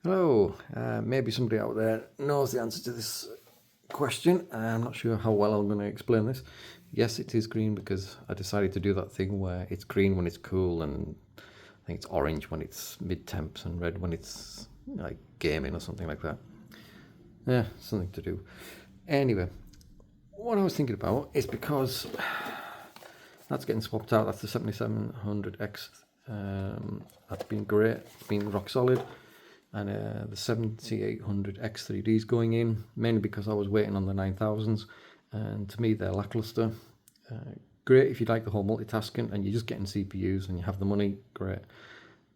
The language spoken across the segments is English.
Hello, maybe somebody out there knows the answer to this question. I'm not sure how well I'm going to explain this. Yes, it is green because I decided to do that thing where it's green when it's cool, and I think it's orange when it's mid-temps and red when it's like gaming or something like that. Yeah, something to do. Anyway, what I was thinking about is because that's getting swapped out. That's the 7700X. That's been great, been rock solid. And the 7800X3D is going in, mainly because I was waiting on the 9000s, and to me they're lackluster. Great if you like the whole multitasking and you're just getting CPUs and you have the money, great.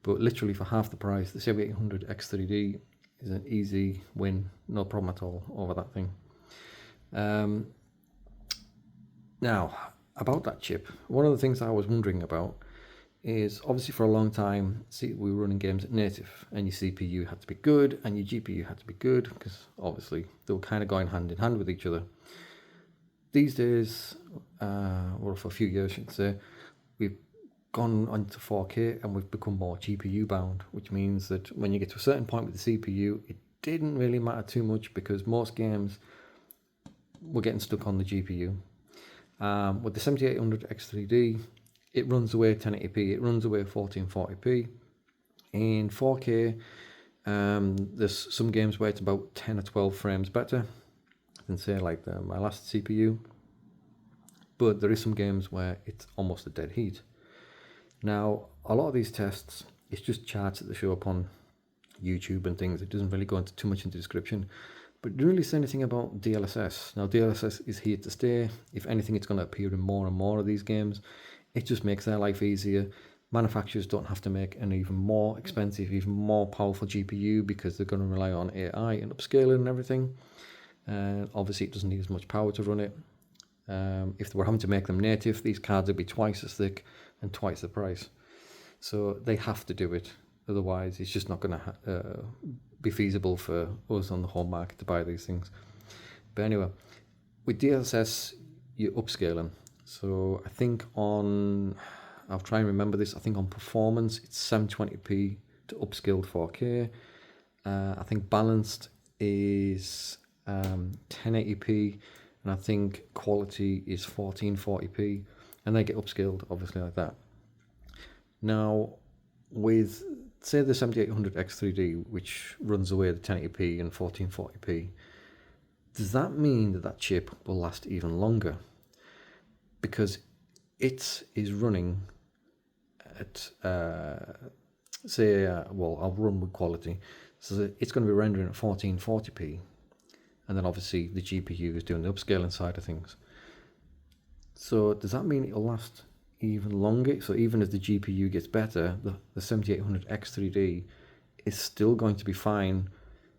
But literally for half the price, the 7800X3D is an easy win, no problem at all over that thing. Now, about that chip, one of the things I was wondering about is obviously for a long time we were running games at native, and your CPU had to be good and your GPU had to be good because obviously they were kind of going hand in hand with each other. These days, or for a few years I should say, we've gone onto 4K and we've become more GPU bound, which means that when you get to a certain point with the CPU, it didn't really matter too much because most games were getting stuck on the GPU. With the 7800X3D, it runs away 1080p, it runs away 1440p. In 4K, there's some games where it's about 10 or 12 frames better than say like my last CPU. But there is some games where it's almost a dead heat. Now, a lot of these tests, it's just charts that they show up on YouTube and things. It doesn't really go into too much into description. But it doesn't really say anything about DLSS. Now, DLSS is here to stay. If anything, it's going to appear in more and more of these games. It just makes their life easier. Manufacturers don't have to make an even more expensive, even more powerful GPU because they're going to rely on AI and upscaling and everything. Obviously, it doesn't need as much power to run it. If they were having to make them native, these cards would be twice as thick and twice the price. So they have to do it. Otherwise, it's just not going to be feasible for us on the home market to buy these things. But anyway, with DLSS, you're upscaling. So I think I'll try and remember this, I think on performance, it's 720p to upscaled 4K. I think balanced is 1080p, and I think quality is 1440p, and they get upscaled obviously like that. Now, with say the 7800X3D, which runs away the 1080p and 1440p, does that mean that that chip will last even longer? Because it is running at, I'll run with quality. So it's going to be rendering at 1440p. And then obviously the GPU is doing the upscaling side of things. So does that mean it'll last even longer? So even as the GPU gets better, the 7800X3D is still going to be fine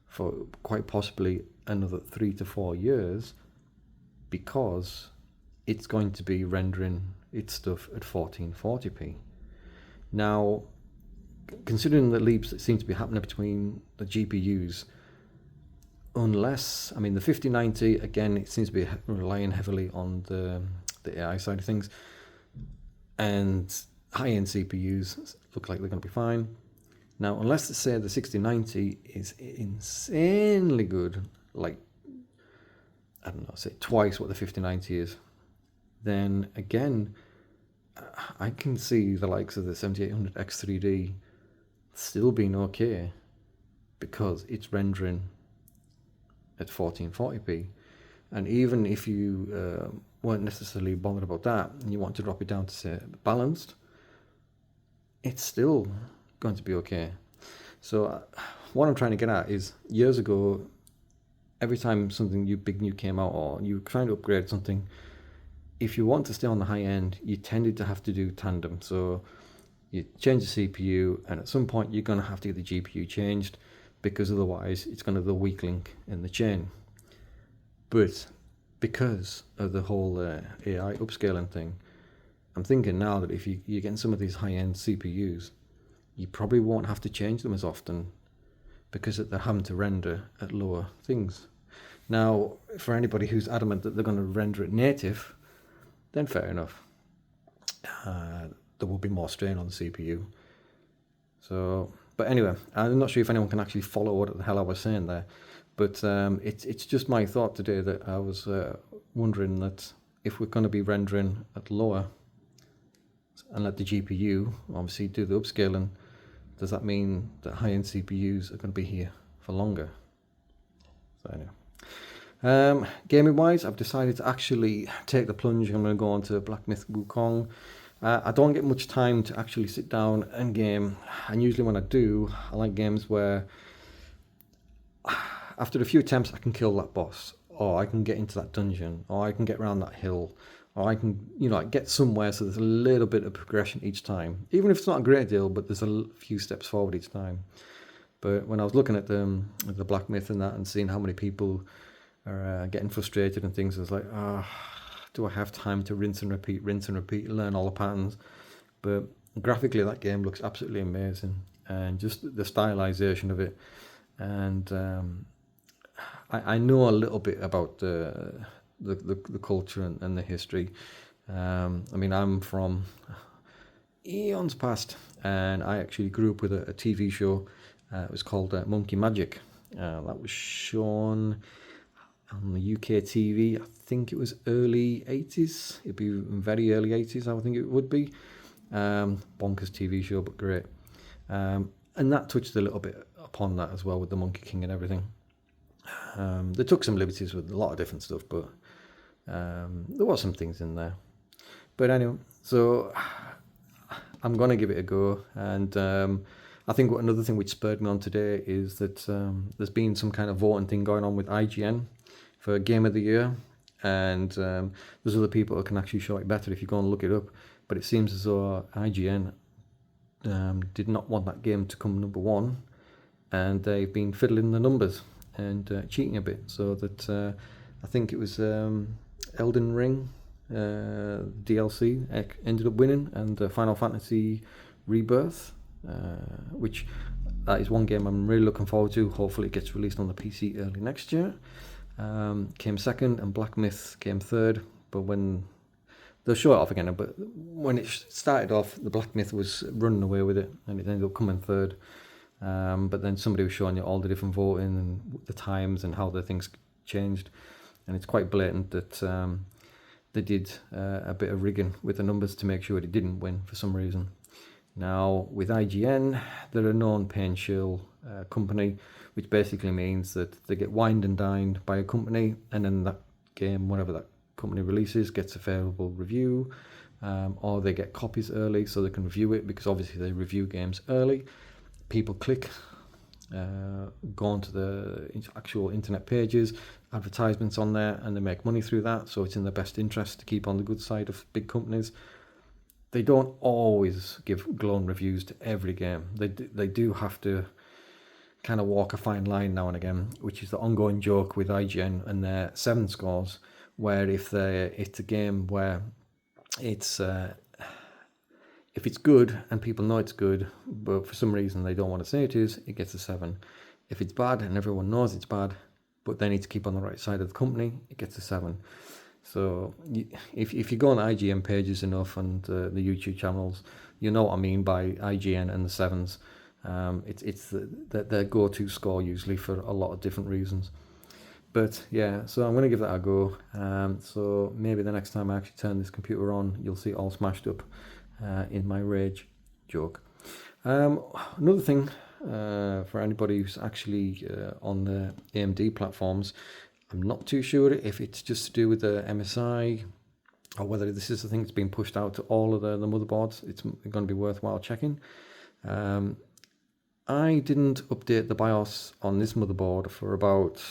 for quite possibly another 3 to 4 years because it's going to be rendering its stuff at 1440p. Now, considering the leaps that seem to be happening between the GPUs, unless, I mean, the 5090, again, it seems to be relying heavily on the AI side of things, and high-end CPUs look like they're going to be fine. Now, unless they say the 6090 is insanely good, like, I don't know, say twice what the 5090 is, then again, I can see the likes of the 7800X3D still being okay because it's rendering at 1440p. And even if you weren't necessarily bothered about that and you want to drop it down to say balanced, it's still going to be okay. So what I'm trying to get at is, years ago, every time something big new came out or you were trying to upgrade something, if you want to stay on the high end, you tended to have to do tandem. So you change the CPU, and at some point you're going to have to get the GPU changed because otherwise it's going to be the weak link in the chain. But because of the whole AI upscaling thing, I'm thinking now that if you're getting some of these high-end CPUs, you probably won't have to change them as often because they're having to render at lower things. Now, for anybody who's adamant that they're going to render it native, then fair enough. There will be more strain on the CPU. So But anyway, I'm not sure if anyone can actually follow what the hell I was saying there. But it's just my thought today that I was wondering that if we're going to be rendering at lower and let the GPU obviously do the upscaling, does that mean that high-end CPUs are going to be here for longer? So anyway. Gaming wise, I've decided to actually take the plunge. I'm going to go on to Black Myth Wukong. I don't get much time to actually sit down and game, and usually when I do, I like games where after a few attempts I can kill that boss, or I can get into that dungeon, or I can get around that hill, or I can, get somewhere, so there's a little bit of progression each time. Even if it's not a great deal, but there's a few steps forward each time. But when I was looking at the Black Myth and that, and seeing how many people are getting frustrated and things, I was like, do I have time to rinse and repeat, learn all the patterns? But graphically, that game looks absolutely amazing, and just the stylization of it. And I know a little bit about the culture and the history. I mean, I'm from eons past, and I actually grew up with a TV show. It was called Monkey Magic. That was shown on the UK TV. I think it was early 80s. It'd be very early 80s, I would think it would be. Bonkers TV show, but great. And that touched a little bit upon that as well, with the Monkey King and everything. They took some liberties with a lot of different stuff, but there was some things in there. But anyway, so I'm going to give it a go. And I think another thing which spurred me on today is that there's been some kind of voting thing going on with IGN for Game of the Year. And there's other people who can actually show it better if you go and look it up. But it seems as though IGN did not want that game to come number one. And they've been fiddling the numbers and cheating a bit. So that I think it was Elden Ring DLC ended up winning, and Final Fantasy Rebirth, which that is one game I'm really looking forward to. Hopefully it gets released on the PC early next year. Came second, and Black Myth came third. But when they'll show it off again, but when it started off, the Black Myth was running away with it, and it ended up coming third. But then somebody was showing you all the different voting and the times and how the things changed, and it's quite blatant that they did a bit of rigging with the numbers to make sure it didn't win for some reason. Now, with IGN, they're a known pay and shill company, which basically means that they get wined and dined by a company, and then that game, whatever that company releases, gets a favourable review, or they get copies early so they can review it, because obviously they review games early. People click, go onto the actual internet pages, advertisements on there, and they make money through that. So it's in their best interest to keep on the good side of big companies. They don't always give glowing reviews to every game. They do have to kind of walk a fine line now and again, which is the ongoing joke with IGN and their 7 scores, where it's a game where it's if it's good and people know it's good, but for some reason they don't want to say it is, it gets a 7. If it's bad and everyone knows it's bad, but they need to keep on the right side of the company, it gets a 7. So if you go on IGN pages enough and the YouTube channels, you know what I mean by IGN and the 7s. It's their go-to score usually for a lot of different reasons. But yeah, so I'm going to give that a go. So maybe the next time I actually turn this computer on, you'll see it all smashed up in my rage joke. Another thing for anybody who's actually on the AMD platforms, I'm not too sure if it's just to do with the MSI or whether this is the thing that's been pushed out to all of the motherboards. It's going to be worthwhile checking. I didn't update the BIOS on this motherboard for about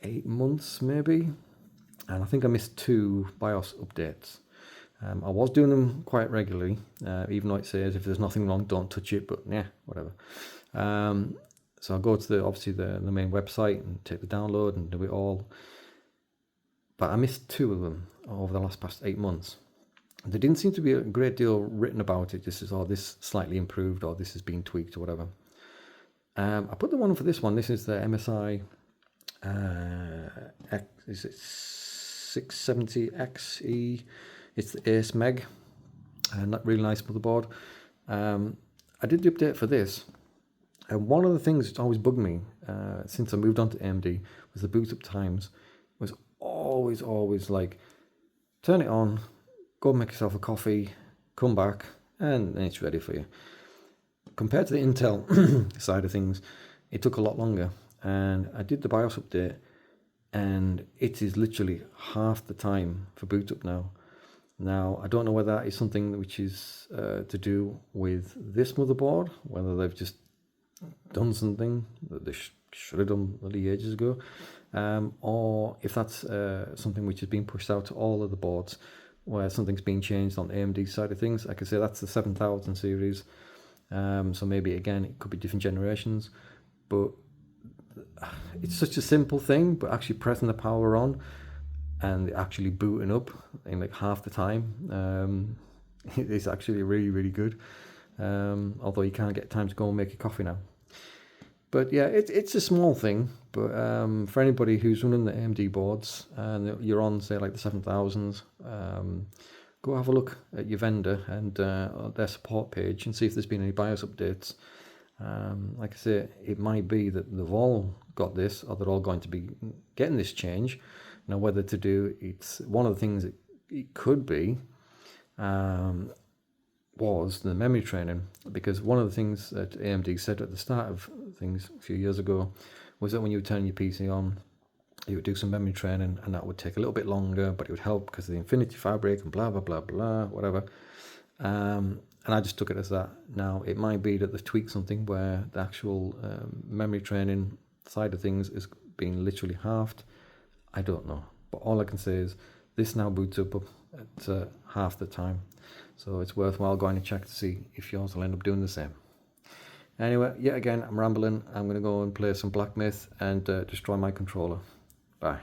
8 months maybe, and I think I missed 2 BIOS updates. I was doing them quite regularly, even though it says if there's nothing wrong, don't touch it, but yeah, whatever. So I'll go to obviously the main website and take the download and do it all. But I missed 2 of them over the past 8 months. There didn't seem to be a great deal written about it. This is, this slightly improved, or this has been tweaked, or whatever. I put the one for this one. This is the MSI, is it 670XE? It's the Ace Meg, and that really nice motherboard. I did the update for this, and one of the things that's always bugged me since I moved on to AMD was the boot up times was always like, turn it on, go make yourself a coffee, come back, and then it's ready for you. Compared to the Intel side of things, it took a lot longer. And I did the BIOS update, and it is literally half the time for boot up now. Now, I don't know whether that is something which is to do with this motherboard, whether they've just done something that they should have done really ages ago, or if that's something which is being pushed out to all of the boards, where something's being changed on the AMD side of things. Like I say, that's the 7000 series, so maybe again it could be different generations, but it's such a simple thing, but actually pressing the power on and actually booting up in like half the time, it's actually really good, although you can't get time to go and make a coffee now. But yeah, it's a small thing, but for anybody who's running the AMD boards and you're on, say, like the 7000s, go have a look at your vendor and their support page and see if there's been any BIOS updates. Like I say, it might be that they've all got this, or they're all going to be getting this change. Now, whether to do, it's one of the things that it could be was the memory training, because one of the things that AMD said at the start of things a few years ago was that when you would turn your PC on, you would do some memory training, and that would take a little bit longer, but it would help because of the Infinity Fabric and blah blah blah, whatever. And I just took it as that. Now, it might be that they've tweaked something where the actual memory training side of things is being literally halved. I don't know, but all I can say is this now boots up at half the time, so it's worthwhile going to check to see if yours will end up doing the same. Anyway, yet again, I'm rambling. I'm going to go and play some Black Myth and destroy my controller. Bye.